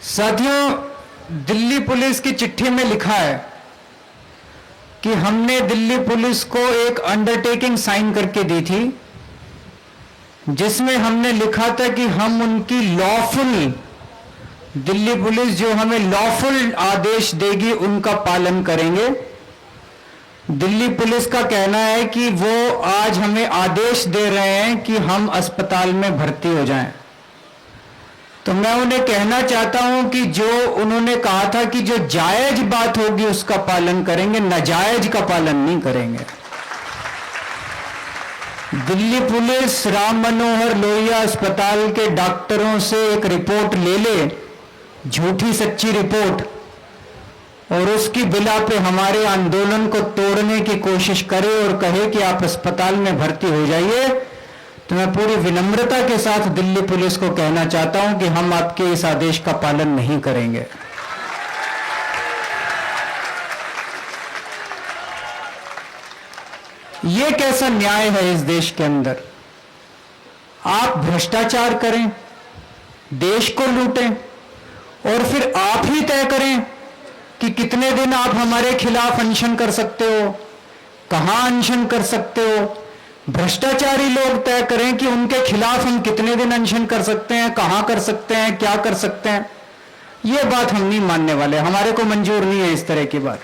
साथियों, दिल्ली पुलिस की चिट्ठी में लिखा है कि हमने दिल्ली पुलिस को एक अंडरटेकिंग साइन करके दी थी, जिसमें हमने लिखा था कि हम उनकी लॉफुल, दिल्ली पुलिस जो हमें लॉफुल आदेश देगी उनका पालन करेंगे। दिल्ली पुलिस का कहना है कि वो आज हमें आदेश दे रहे हैं कि हम अस्पताल में भर्ती हो जाएं। तो मैं उन्हें कहना चाहता हूं कि जो उन्होंने कहा था कि जो जायज बात होगी उसका पालन करेंगे, नाजायज का पालन नहीं करेंगे। दिल्ली पुलिस राम मनोहर लोहिया अस्पताल के डॉक्टरों से एक रिपोर्ट ले ले, झूठी सच्ची रिपोर्ट, और उसकी बिला पे हमारे आंदोलन को तोड़ने की कोशिश करे और कहे कि आप अस्पताल में भर्ती हो जाइए, तो मैं पूरी विनम्रता के साथ दिल्ली पुलिस को कहना चाहता हूं कि हम आपके इस आदेश का पालन नहीं करेंगे। यह कैसा न्याय है इस देश के अंदर? आप भ्रष्टाचार करें, देश को लूटें और फिर आप ही तय करें कि कितने दिन आप हमारे खिलाफ अनशन कर सकते हो, कहां अनशन कर सकते हो। भ्रष्टाचारी लोग तय करें कि उनके खिलाफ हम कितने दिन अनशन कर सकते हैं, कहां कर सकते हैं, क्या कर सकते हैं। यह बात हम नहीं मानने वाले, हमारे को मंजूर नहीं है इस तरह की बात।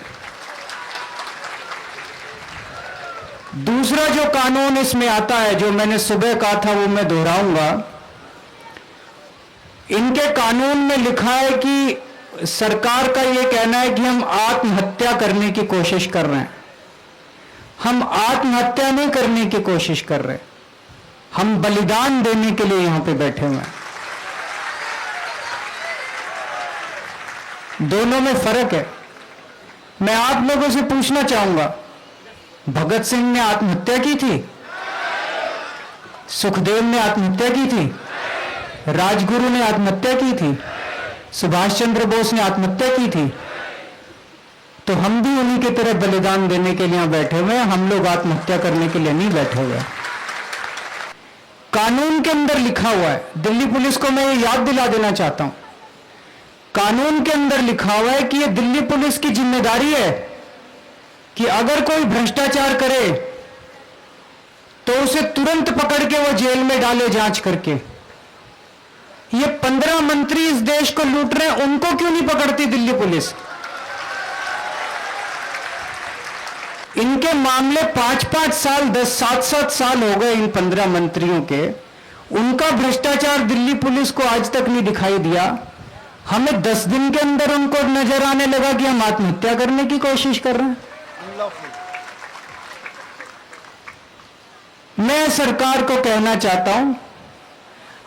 दूसरा जो कानून इसमें आता है, जो मैंने सुबह कहा था वो मैं दोहराऊंगा। इनके कानून में लिखा है कि सरकार का यह कहना है कि हम आत्महत्या करने की कोशिश कर रहे हैं। हम आत्महत्या नहीं करने की कोशिश कर रहे, हम बलिदान देने के लिए यहां पे बैठे हुए हैं। दोनों में फर्क है। मैं आप लोगों से पूछना चाहूंगा, भगत सिंह ने आत्महत्या की थी? सुखदेव ने आत्महत्या की थी? राजगुरु ने आत्महत्या की थी? सुभाष चंद्र बोस ने आत्महत्या की थी? तो हम भी उन्हीं की तरह बलिदान देने के लिए बैठे हुए हैं, हम लोग आत्महत्या करने के लिए नहीं बैठे हुए। कानून के अंदर लिखा हुआ है, दिल्ली पुलिस को मैं ये याद दिला देना चाहता हूं, कानून के अंदर लिखा हुआ है कि ये दिल्ली पुलिस की जिम्मेदारी है कि अगर कोई भ्रष्टाचार करे तो उसे तुरंत पकड़ के वो जेल में डाले जांच करके। ये 15 मंत्री इस देश को लूट रहे हैं, उनको क्यों नहीं पकड़ती दिल्ली पुलिस? इनके मामले 5-5 साल, 7-7 साल हो गए इन 15 मंत्रियों के, उनका भ्रष्टाचार दिल्ली पुलिस को आज तक नहीं दिखाई दिया। हमें 10 दिन के अंदर उनको नजर आने लगा कि हम आत्महत्या करने की कोशिश कर रहे हैं। मैं सरकार को कहना चाहता हूं,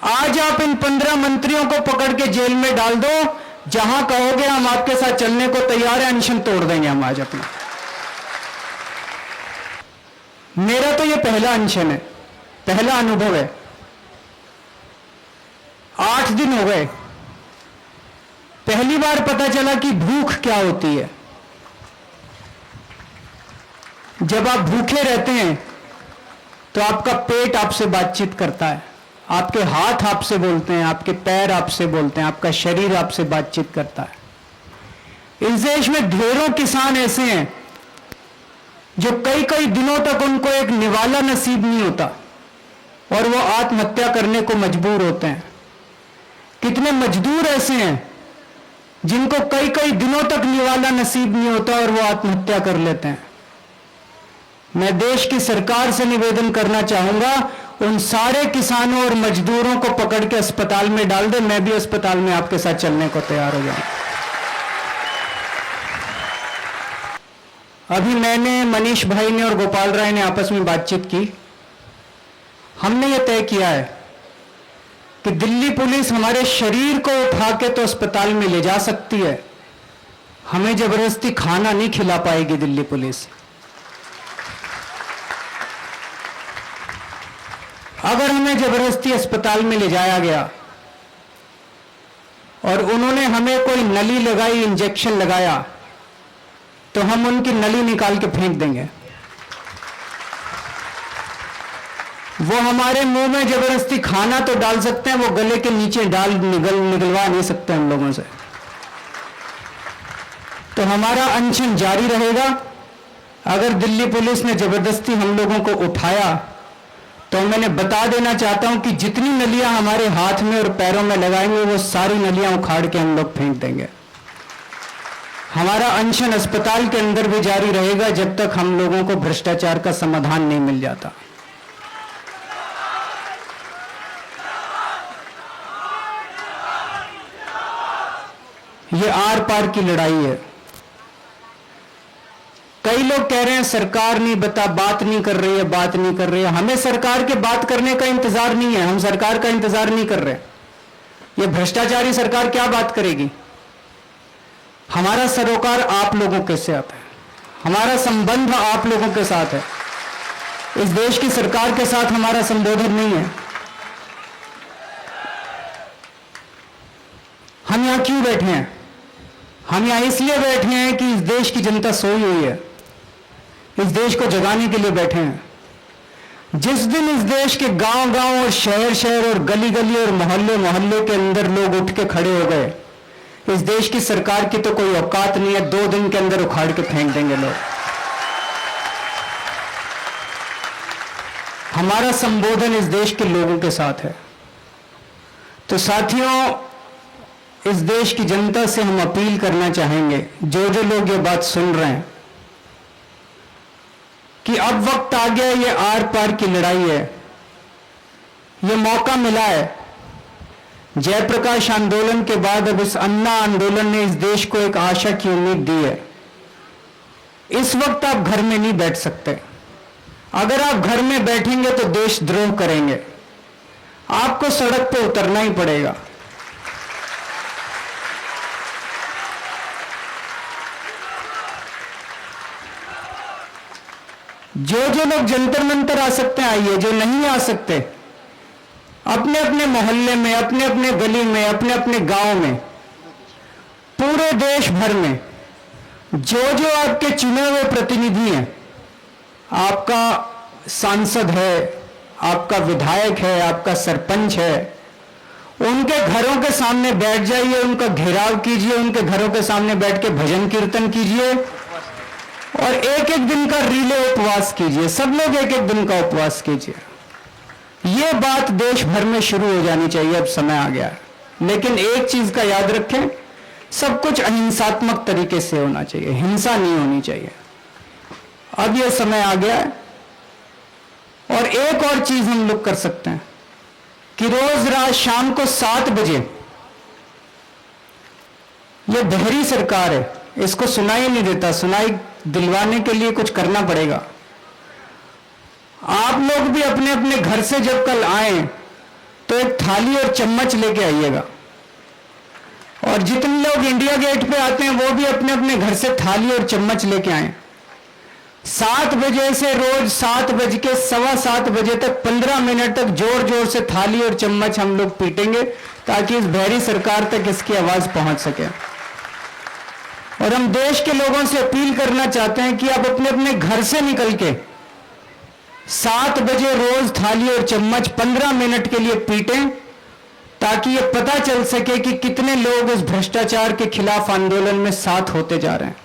आज आप इन 15 मंत्रियों को पकड़ के जेल में डाल दो, जहां कहोगे हम आपके साथ चलने को तैयार है, अनशन तोड़ देंगे हम आज अपना। मेरा तो यह पहला अनशन है, पहला अनुभव है। 8 दिन हो गए, पहली बार पता चला कि भूख क्या होती है। जब आप भूखे रहते हैं तो आपका पेट आपसे बातचीत करता है, आपके हाथ आपसे बोलते हैं, आपके पैर आपसे बोलते हैं, आपका शरीर आपसे बातचीत करता है। इस देश में ढेरों किसान ऐसे हैं जो कई कई दिनों तक उनको एक निवाला नसीब नहीं होता और वो आत्महत्या करने को मजबूर होते हैं। कितने मजदूर ऐसे हैं जिनको कई कई दिनों तक निवाला नसीब नहीं होता और वो आत्महत्या कर लेते हैं। मैं देश की सरकार से निवेदन करना चाहूंगा, उन सारे किसानों और मजदूरों को पकड़ के अस्पताल में डाल दे, मैं भी अस्पताल में आपके साथ चलने को तैयार हो जाऊं। अभी मैंने, मनीष भाई ने और गोपाल राय ने आपस में बातचीत की। हमने यह तय किया है कि दिल्ली पुलिस हमारे शरीर को उठा के तो अस्पताल में ले जा सकती है, हमें जबरदस्ती खाना नहीं खिला पाएगी दिल्ली पुलिस। अगर हमें जबरदस्ती अस्पताल में ले जाया गया और उन्होंने हमें कोई नली लगाई, इंजेक्शन लगाया, तो हम उनकी नली निकाल के फेंक देंगे। वो हमारे मुंह में जबरदस्ती खाना तो डाल सकते हैं, वो गले के नीचे डाल निगलवा नहीं सकते हम लोगों से। तो हमारा अनशन जारी रहेगा। अगर दिल्ली पुलिस ने जबरदस्ती हम लोगों को उठाया तो मैंने बता देना चाहता हूं कि जितनी नलियां हमारे हाथ में और पैरों में लगाएंगे वो सारी नलियां उखाड़ के हम लोग फेंक देंगे। हमारा अनशन अस्पताल के अंदर भी जारी रहेगा जब तक हम लोगों को भ्रष्टाचार का समाधान नहीं मिल जाता। ये आर पार की लड़ाई है। कई लोग कह रहे हैं सरकार नहीं बात नहीं कर रही है, बात नहीं कर रही है। हमें सरकार के बात करने का इंतजार नहीं है, हम सरकार का इंतजार नहीं कर रहे। ये भ्रष्टाचारी सरकार क्या बात करेगी? हमारा सरोकार आप लोगों के साथ है, हमारा संबंध आप लोगों के साथ है। इस देश की सरकार के साथ हमारा संबोधन नहीं है। हम यहां क्यों बैठे हैं? हम यहां इसलिए बैठे हैं कि इस देश की जनता सोई हुई है, इस देश को जगाने के लिए बैठे हैं। जिस दिन इस देश के गांव-गांव और शहर-शहर और गली-गली और मोहल्ले-मोहल्ले के अंदर लोग उठ के खड़े हो गए, इस देश की सरकार की तो कोई औकात नहीं है, 2 दिन के अंदर उखाड़ के फेंक देंगे लोग। हमारा संबोधन इस देश के लोगों के साथ है। तो साथियों, इस देश की जनता से हम अपील करना चाहेंगे, जो जो लोग ये बात सुन रहे हैं, कि अब वक्त आ गया, ये आर पार की लड़ाई है, ये मौका मिला है। जयप्रकाश आंदोलन के बाद अब इस अन्ना आंदोलन ने इस देश को एक आशा की उम्मीद दी है। इस वक्त आप घर में नहीं बैठ सकते। अगर आप घर में बैठेंगे तो देशद्रोह करेंगे, आपको सड़क पर उतरना ही पड़ेगा। जो जो लोग जंतर मंतर आ सकते हैं आइए, जो नहीं आ सकते अपने अपने मोहल्ले में, अपने अपने गली में, अपने अपने गांव में, पूरे देश भर में जो जो आपके चुने हुए प्रतिनिधि हैं, आपका सांसद है, आपका विधायक है, आपका सरपंच है, उनके घरों के सामने बैठ जाइए, उनका घेराव कीजिए, उनके घरों के सामने बैठ के भजन कीर्तन कीजिए और एक एक दिन का रिले उपवास कीजिए। सब लोग एक एक दिन का उपवास कीजिए। यह बात देश भर में शुरू हो जानी चाहिए, अब समय आ गया है। लेकिन एक चीज का याद रखें, सब कुछ अहिंसात्मक तरीके से होना चाहिए, हिंसा नहीं होनी चाहिए। अब यह समय आ गया है। और एक और चीज हम लोग कर सकते हैं कि रोज रात शाम को 7 बजे, यह बहरी सरकार है, इसको सुनाई नहीं देता, सुनाई दिलवाने के लिए कुछ करना पड़ेगा। आप लोग भी अपने अपने घर से जब कल आए तो एक थाली और चम्मच लेके आइएगा, और जितने लोग इंडिया गेट पे आते हैं वो भी अपने अपने घर से थाली और चम्मच लेके आए। 7 बजे से रोज 7 बज के 7:15 बजे तक 15 मिनट तक जोर जोर से थाली और चम्मच हम लोग पीटेंगे, ताकि इस बहरी सरकार तक इसकी आवाज पहुंच सके। और हम देश के लोगों से अपील करना चाहते हैं कि आप अपने अपने घर से निकल के 7 बजे रोज थाली और चम्मच 15 मिनट के लिए पीटें, ताकि ये पता चल सके कि कितने लोग इस भ्रष्टाचार के खिलाफ आंदोलन में साथ होते जा रहे हैं।